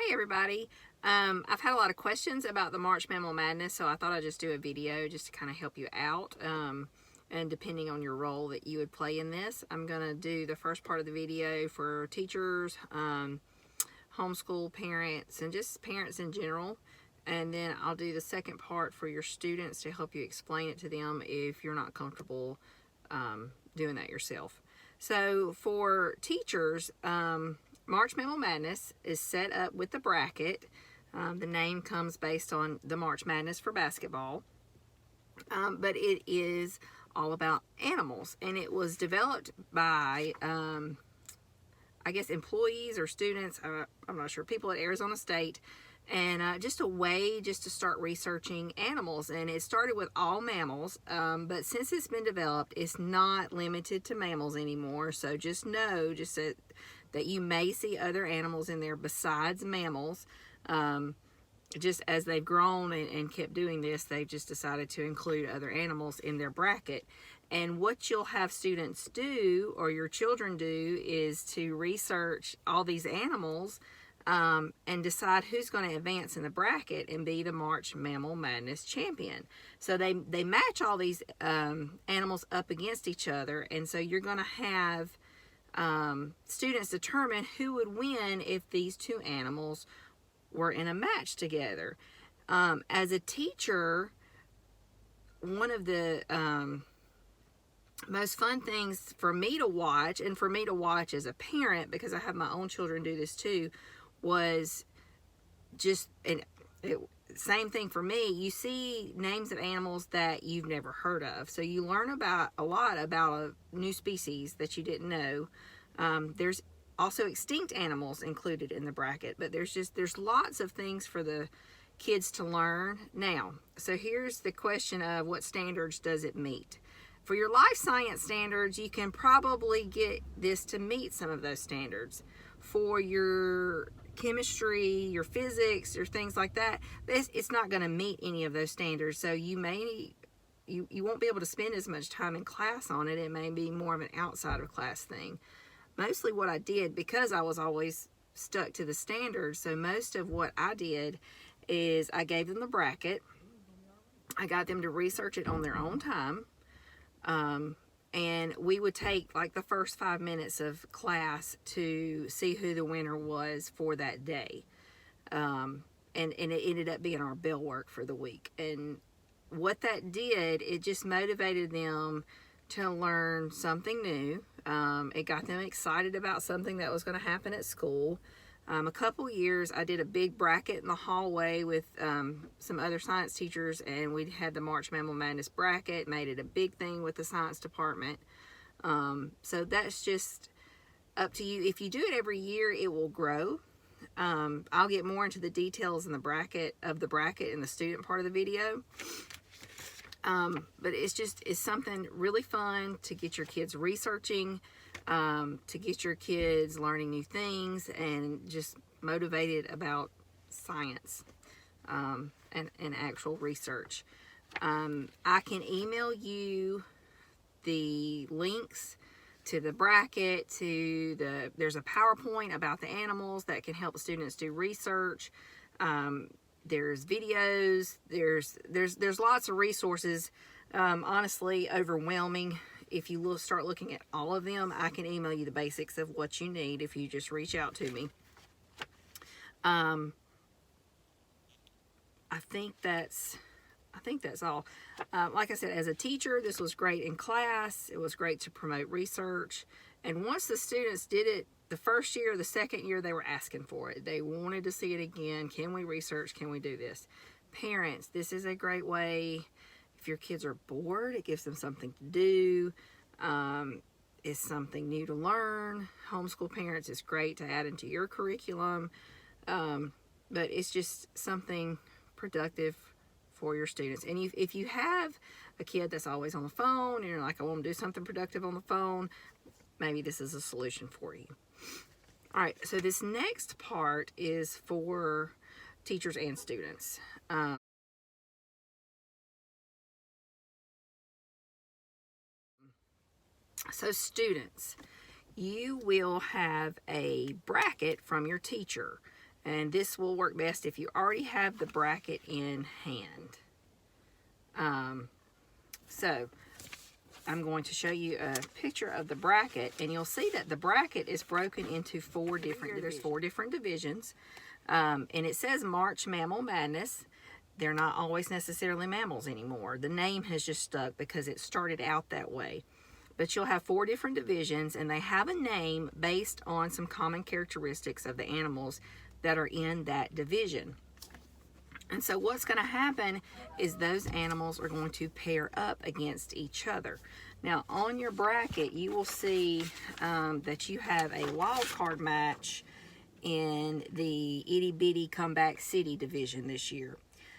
Hey everybody. I've had a lot of questions about the March Mammal Madness, so I thought I'd just do a video just to kind of help you out. And depending on your role that you would play in this, I'm going to do the first part of the video for teachers, homeschool parents, and just parents in general. And then I'll do the second part for your students to help you explain it to them if you're not comfortable doing that yourself. So for teachers, March Mammal Madness is set up with the bracket. The name comes based on the March Madness for basketball, but it is all about animals, and it was developed by I guess employees or students, I'm not sure, people at Arizona State, and just a way just to start researching animals. And it started with all mammals, but since it's been developed, it's not limited to mammals anymore. So just know that you may see other animals in there besides mammals. Just as they've grown and kept doing this, they've just decided to include other animals in their bracket. And what you'll have students do, or your children do, is to research all these animals and decide who's going to advance in the bracket and be the March Mammal Madness champion. So they match all these animals up against each other, and so you're going to have students determine who would win if these two animals were in a match together. As a teacher, one of the most fun things for me to watch, and for me to watch as a parent, because I have my own children do this too, was just, same thing for me, you see names of animals that you've never heard of. So you learn a lot about a new species that you didn't know. There's also extinct animals included in the bracket, but there's lots of things for the kids to learn. Now, so here's the question of what standards does it meet? For your life science standards, you can probably get this to meet some of those standards. For your chemistry, your physics, or things like that, it's not going to meet any of those standards. So you won't be able to spend as much time in class on it. It may be more of an outside of class thing. Mostly what I did, because I was always stuck to the standards, so most of what I did is I gave them the bracket. I got them to research it on their own time. And we would take like the first 5 minutes of class to see who the winner was for that day. And it ended up being our bell work for the week. And what that did, it just motivated them to learn something new. It got them excited about something that was going to happen at school. A couple years, I did a big bracket in the hallway with some other science teachers, and we had the March Mammal Madness bracket, made it a big thing with the science department. So that's just up to you. If you do it every year, it will grow. I'll get more into the details in the bracket in the student part of the video. But it's something really fun to get your kids researching, to get your kids learning new things, and just motivated about science and actual research. I can email you the links to the bracket, there's a PowerPoint about the animals that can help students do research. There's videos, there's lots of resources. Honestly, overwhelming. If you start looking at all of them, I can email you the basics of what you need if you just reach out to me. I think that's all. Like I said, as a teacher, this was great in class. It was great to promote research. And once the students did it, the first year, the second year, they were asking for it. They wanted to see it again. Can we research? Can we do this? Parents, this is a great way. If your kids are bored, it gives them something to do. It's something new to learn. Homeschool parents, it's great to add into your curriculum. But it's just something productive for your students. And if you have a kid that's always on the phone and you're like, I want to do something productive on the phone, maybe this is a solution for you. All right, so this next part is for teachers and students. So students, you will have a bracket from your teacher. And this will work best if you already have the bracket in hand. So I'm going to show you a picture of the bracket, and you'll see that the bracket is broken into there's four different divisions. And it says March Mammal Madness. They're not always necessarily mammals anymore. The name has just stuck because it started out that way. But you'll have 4 different divisions, and they have a name based on some common characteristics of the animals that are in that division. And so what's going to happen is those animals are going to pair up against each other. Now, on your bracket, you will see that you have a wild card match in the Itty Bitty Comeback City division this year.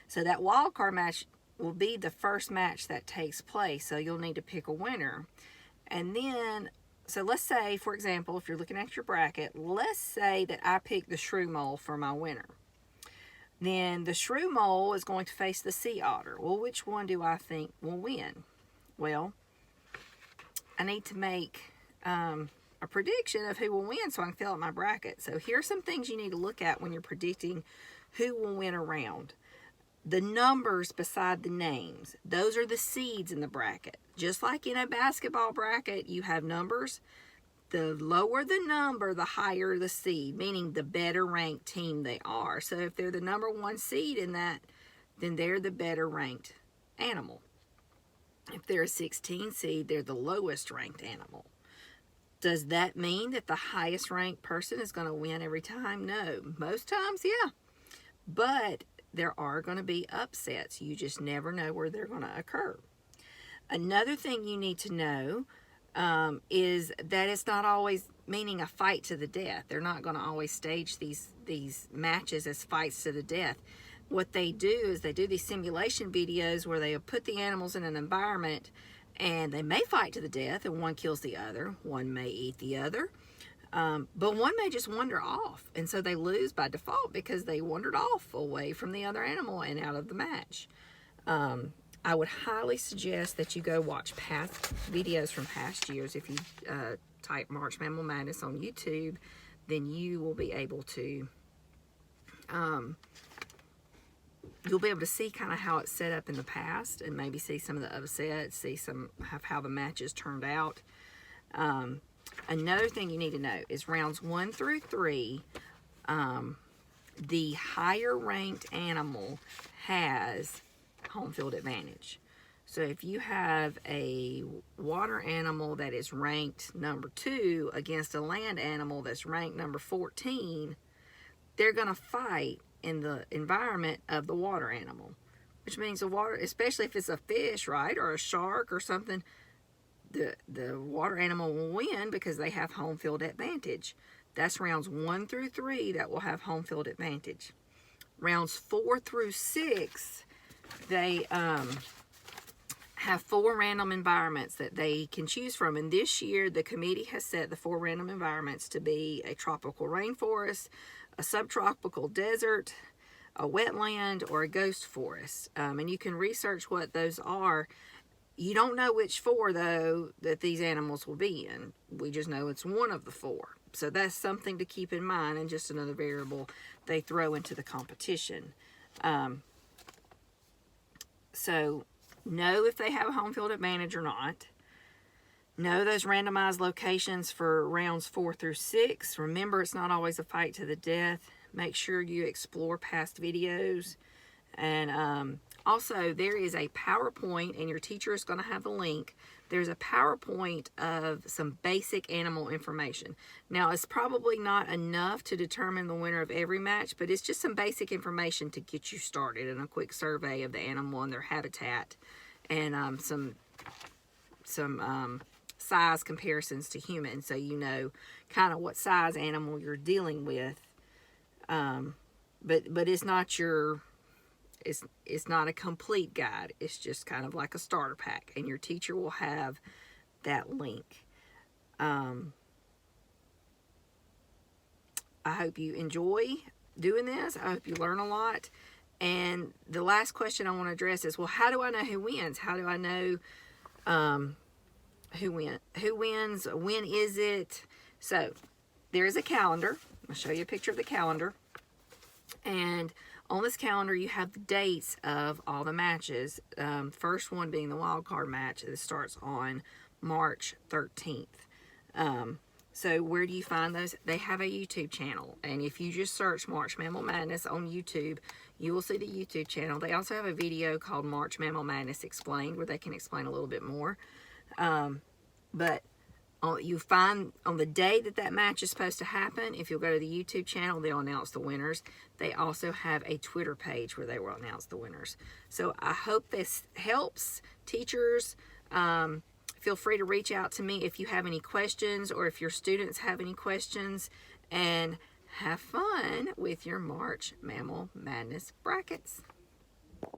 So that wild card match will be the first match that takes place. So you'll need to pick a winner. And then, so let's say, for example, if you're looking at your bracket, let's say that I pick the shrew mole for my winner. Then the shrew mole is going to face the sea otter. Well, which one do I think will win? Well, I need to make a prediction of who will win so I can fill out my bracket. So here are some things you need to look at when you're predicting who will win a round. The numbers beside the names, those are the seeds in the bracket. Just like in a basketball bracket, you have numbers. The lower the number, the higher the seed, meaning the better ranked team they are. So if they're the number 1 seed in that, then they're the better ranked animal. If they're a 16 seed, they're the lowest ranked animal. Does that mean that the highest ranked person is going to win every time? No. Most times, yeah. But there are going to be upsets. You just never know where they're going to occur. Another thing you need to know is that it's not always meaning a fight to the death. They're not going to always stage these matches as fights to the death. What they do is they do these simulation videos where they put the animals in an environment and they may fight to the death and one kills the other. One may eat the other. But one may just wander off, and so they lose by default because they wandered off away from the other animal and out of the match. I would highly suggest that you go watch past videos from past years. If you type March Mammal Madness on YouTube, then you will be able to you'll be able to see kind of how it's set up in the past, and maybe see some of the upsets, see some of how the matches turned out. Another thing you need to know is rounds 1 through 3, the higher ranked animal has home field advantage. So if you have a water animal that is ranked number 2 against a land animal that's ranked number 14, they're going to fight in the environment of the water animal, which means the water, especially if it's a fish, right, or a shark or something, the water animal will win because they have home field advantage. That's rounds 1 through 3 that will have home field advantage. Rounds 4 through 6, they have 4 random environments that they can choose from. And this year, the committee has set the 4 random environments to be a tropical rainforest, a subtropical desert, a wetland, or a ghost forest. And you can research what those are. You don't know which 4, though, that these animals will be in. We just know it's one of the 4. So that's something to keep in mind, and just another variable they throw into the competition. So know if they have a home field advantage or not. Know those randomized locations for rounds 4 through 6. Remember, it's not always a fight to the death. Make sure you explore past videos. And also, there is a PowerPoint, and your teacher is going to have a link. There's a PowerPoint of some basic animal information. Now, it's probably not enough to determine the winner of every match, but it's just some basic information to get you started, and a quick survey of the animal and their habitat, and some size comparisons to humans, so you know kind of what size animal you're dealing with. But it's not your... It's not a complete guide. It's just kind of like a starter pack, and your teacher will have that link. I hope you enjoy doing this. I hope you learn a lot. And the last question I want to address is, well, how do I know who wins? How do I know who wins? When is it? So there is a calendar. I'll show you a picture of the calendar. And on this calendar, you have the dates of all the matches. First one being the wild card match that starts on March 13th. So where do you find those? They have a YouTube channel. And if you just search March Mammal Madness on YouTube, you will see the YouTube channel. They also have a video called March Mammal Madness Explained, where they can explain a little bit more. But you find on the day that match is supposed to happen, if you'll go to the YouTube channel, they'll announce the winners. They also have a Twitter page where they will announce the winners. So I hope this helps. Teachers, feel free to reach out to me if you have any questions or if your students have any questions. And have fun with your March Mammal Madness brackets.